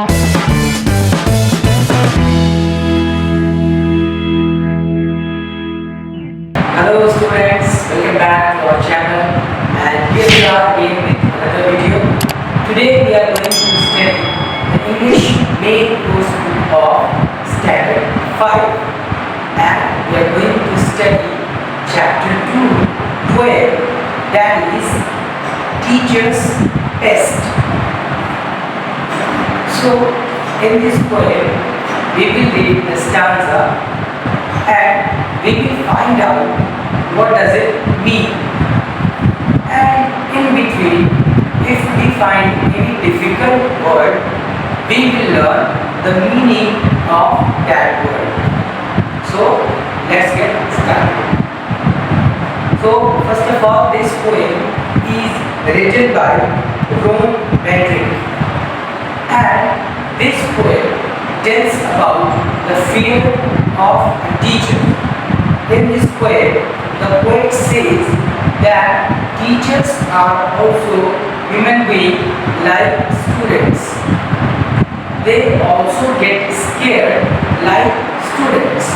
Hello students, welcome back to our channel, and here we are again with another video. Today we are going to study the English main course book of Standard 5, and we are going to study chapter 2, poem, that is Teacher's Pest. So in this poem we will read the stanza and we will find out what does it mean, and in between if we find any difficult word we will learn the meaning of that word. So let's get started. So first of all, this poem is written by Metric, and this poem tells about the fear of a teacher. In this poem, the poet says that teachers are also human beings like students. They also get scared like students.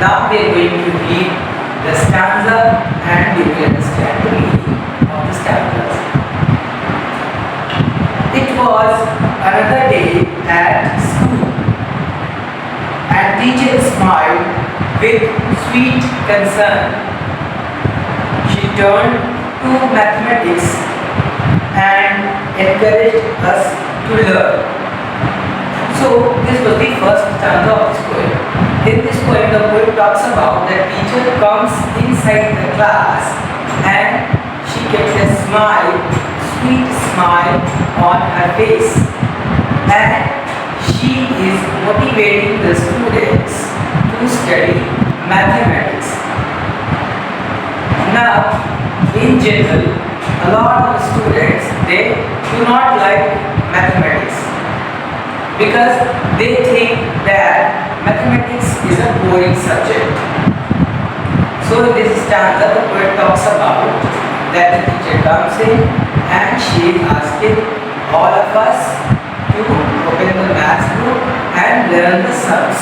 Now they are going to read the stanza and you will understand the meaning of the stanzas. It was another day at school, and teacher smiled with sweet concern. She turned to mathematics and encouraged us to learn. So this was the first stanza of this poem. In this poem, the poet talks about the teacher comes inside the class and she gets a smile, sweet smile on her face, and she is motivating the students to study mathematics. Now, in general, a lot of students, they do not like mathematics because they think that mathematics is a boring subject. So in this stanza, the poet talks about that the teacher comes in and she is asking all of us to open the math book and learn the sums.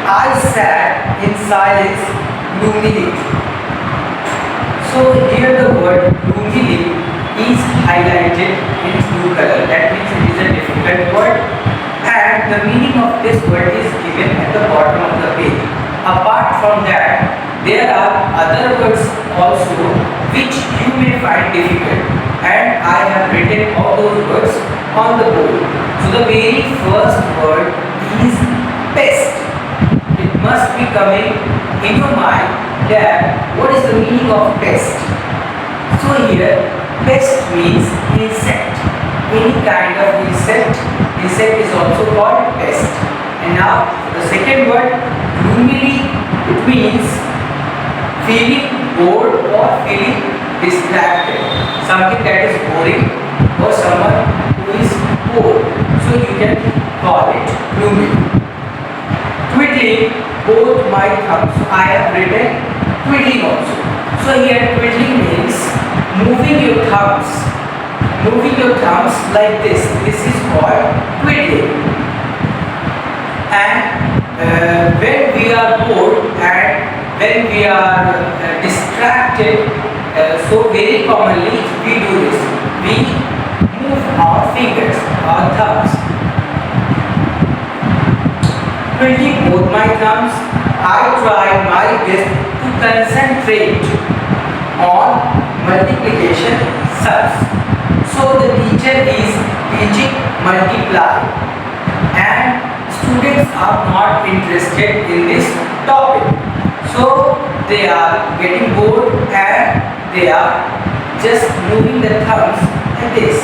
I sat in silence gloomily. So here the word gloomily is highlighted in blue color. That means it is a difficult word, and the meaning of this word is given at the bottom of the page. Apart from that, there are other words also which you may find difficult, and I have written all those words on the board. So the very first word is pest. It must be coming in your mind that what is the meaning of pest. So here pest means insect. Any kind of insect is also called pest. And now the second word gloomily, it means feeling bored or feeling distracted, something that is boring or someone who is bored, so you can call it gloomy. Twiddling both my thumbs, I have written twiddling also. So here twiddling means moving your thumbs like this. This is called twiddling. And when we are bored and when we are distracted, so very commonly we do this. We move our fingers, our thumbs. Twiddling both my thumbs, I try my best to concentrate on multiplication sums. So the teacher is teaching multiply, and students are not interested in this topic. So they are getting bored and they are just moving the thumbs like this.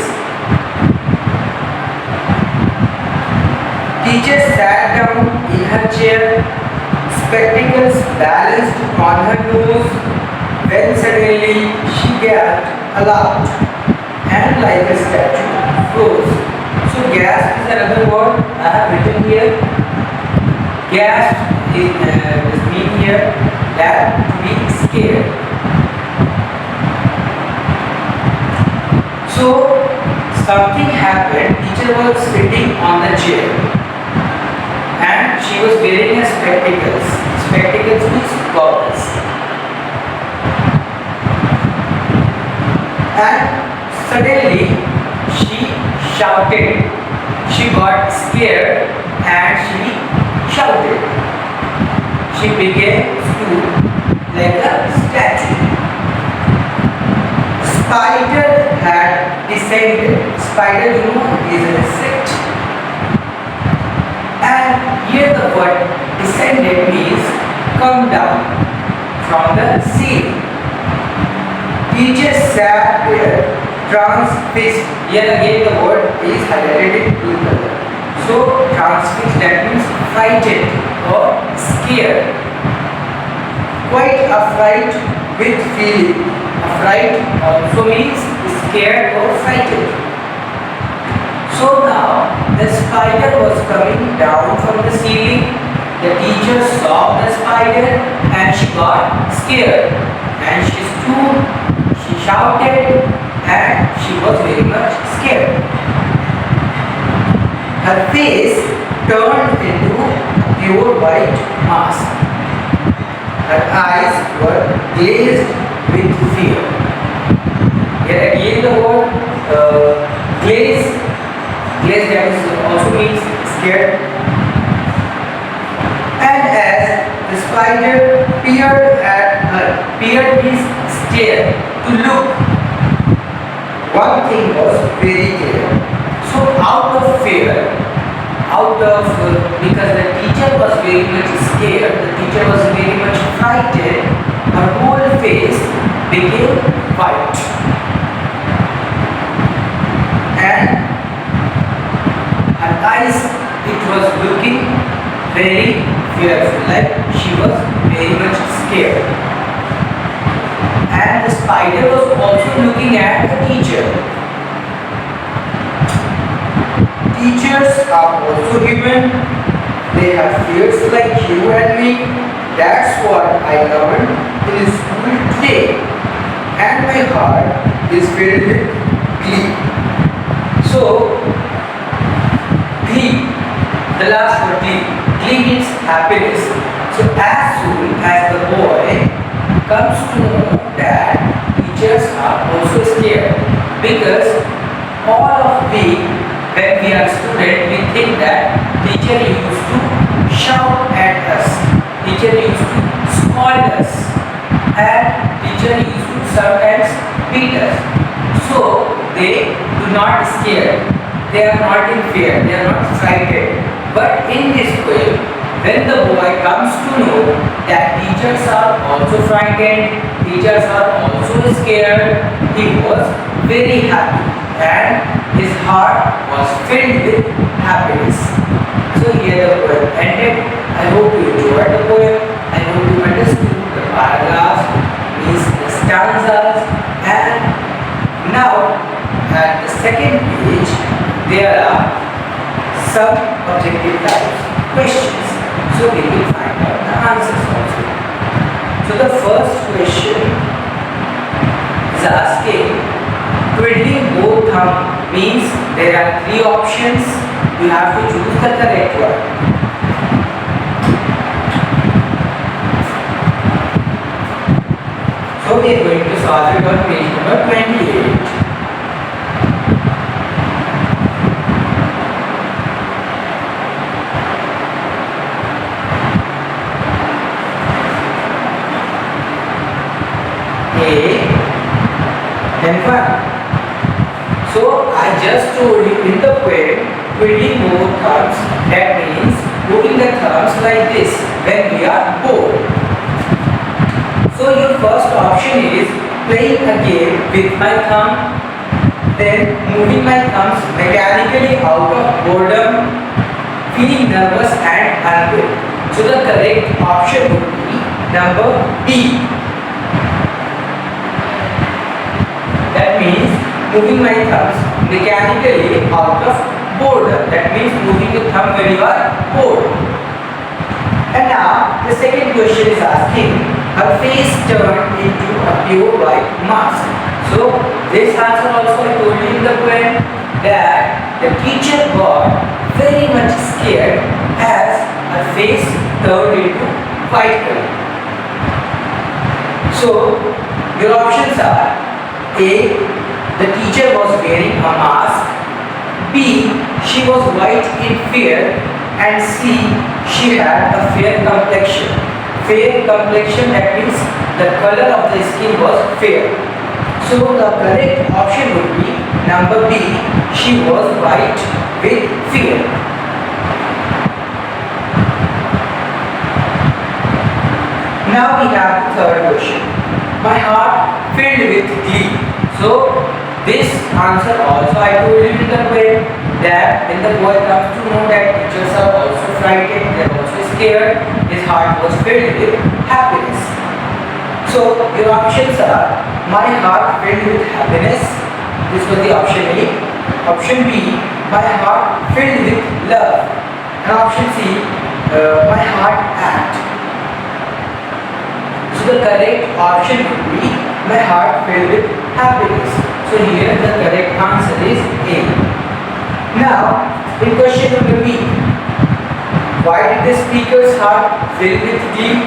Teacher sat down in her chair, spectacles balanced on her nose, when suddenly she gasped aloud and like a statue froze. So gasp is another word I have written here. Gasp is mean here that to be scared. So something happened, teacher was sitting on the chair and she was wearing a spectacles. Spectacles means goggles. And suddenly she shouted. She got scared and she shouted. She began to like a statue. Spider had descended. Spider, you know, is an insect. And here the word descended means come down from the ceiling. Teacher sat there, transfixed. Here again the word is highlighted in blue color. So transfixed, that means frightened or scared. Quite a fright with feeling. Fright also means scared or frightened. So now the spider was coming down from the ceiling. The teacher saw the spider and she got scared. And she stood, she shouted, and she was very much scared. Her face turned into a pure white mask. Her eyes were glazed with fear. Here again the word glaze. Glaze, that is also means scared. And as the spider peered at her, peered means stare, to look. One thing was very clear. So out of fear, because the teacher was very much scared, the teacher was very much frightened, her whole face became white. And her eyes, it was looking very fearful, like she was very much scared. And the spider was also looking at the teacher. Teachers are also human. They have fears like you and me. That's what I learned in school today. And my heart is filled with glee. So, glee, the last word glee. Glee means happiness. So as soon as the boy comes to know that teachers are also scared, because all of when we are students, we think that teacher used to shout at us, teacher used to scold us, and teacher used to sometimes beat us. So they do not scare, they are not in fear, they are not frightened. But in this way, when the boy comes to know that teachers are also frightened, teachers are also scared, he was very happy and his heart was filled with happiness. So here the poem ended. I hope you enjoyed the poem. I hope you understood the paragraphs, means the stanzas, and now at the second page there are some objective types questions. So we will find out the answers also. So the first question is asking, twiddling both thumbs means there are three options. You have to choose the correct one. So we are going to solve it on page number 28. And 1. So I just told you in the poem, twiddling both thumbs, that means moving the thumbs like this when we are bored. So your first option is playing a game with my thumb, then moving my thumbs mechanically out of boredom, feeling nervous and unwell. So the correct option would be number B. That means moving my thumbs mechanically out of boredom. That means moving the thumb when you are bored. And now the second question is asking, her face turned into a pure white mask. So this answer also I told you in the poem. that the teacher got very much scared as her face turned into white color. So your options are A. The teacher was wearing a mask. B. She was white in fear. And C. She had a fair complexion. Fair complexion, that means the color of the skin was fair. So the correct option would be number B. She was white with fear. Now we have the third question. My heart filled with glee. So this answer also I told you in the poem, that when the boy comes to know that teachers are also frightened, they are also scared, his heart was filled with happiness. So your options are my heart filled with happiness. This was the option A. Option B, my heart filled with love. And option C, my heart ached. So the correct option would be my heart filled with happiness. So here the correct answer is A. Now in question number B, why did the speaker's heart fill with glee?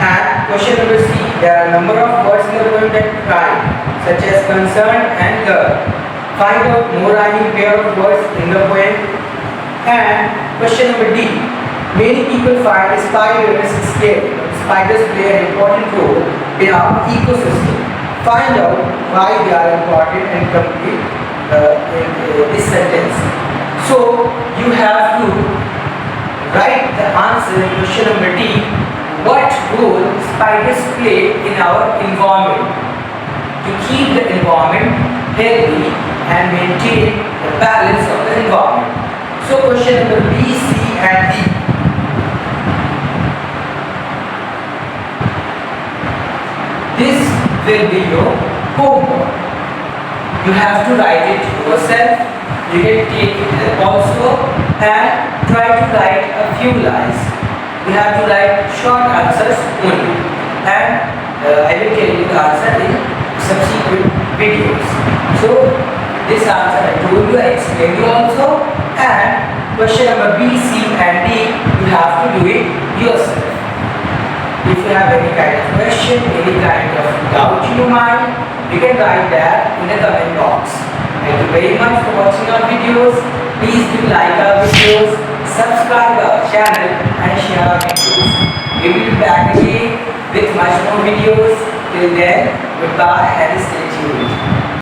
And question number C, there are a number of words in the poem that rhyme, such as concern and love. Find out more rhyming pair of words in the poem. And question number D, many people find spiders scary. Spiders play an important role in our ecosystem. Find out why they are important and complete in this sentence. So you have to write the answer in question number D. What role spiders play in our environment to keep the environment healthy and maintain the balance of the environment? So question number B, C and D. This will be your homework. You have to write it yourself. You can take it also and try to write a few lines. You have to write short answers only. And I will tell you the answer in subsequent videos. So this answer I told you, I explained you also. And question number B, C and D, you have to do it yourself. If you have any kind of question, any kind of doubt in your mind, you can write that in the comment box. Thank you very much for watching our videos. Please do like our videos, subscribe our channel and share our videos. We will be back again with much more videos. Till then, goodbye and stay tuned.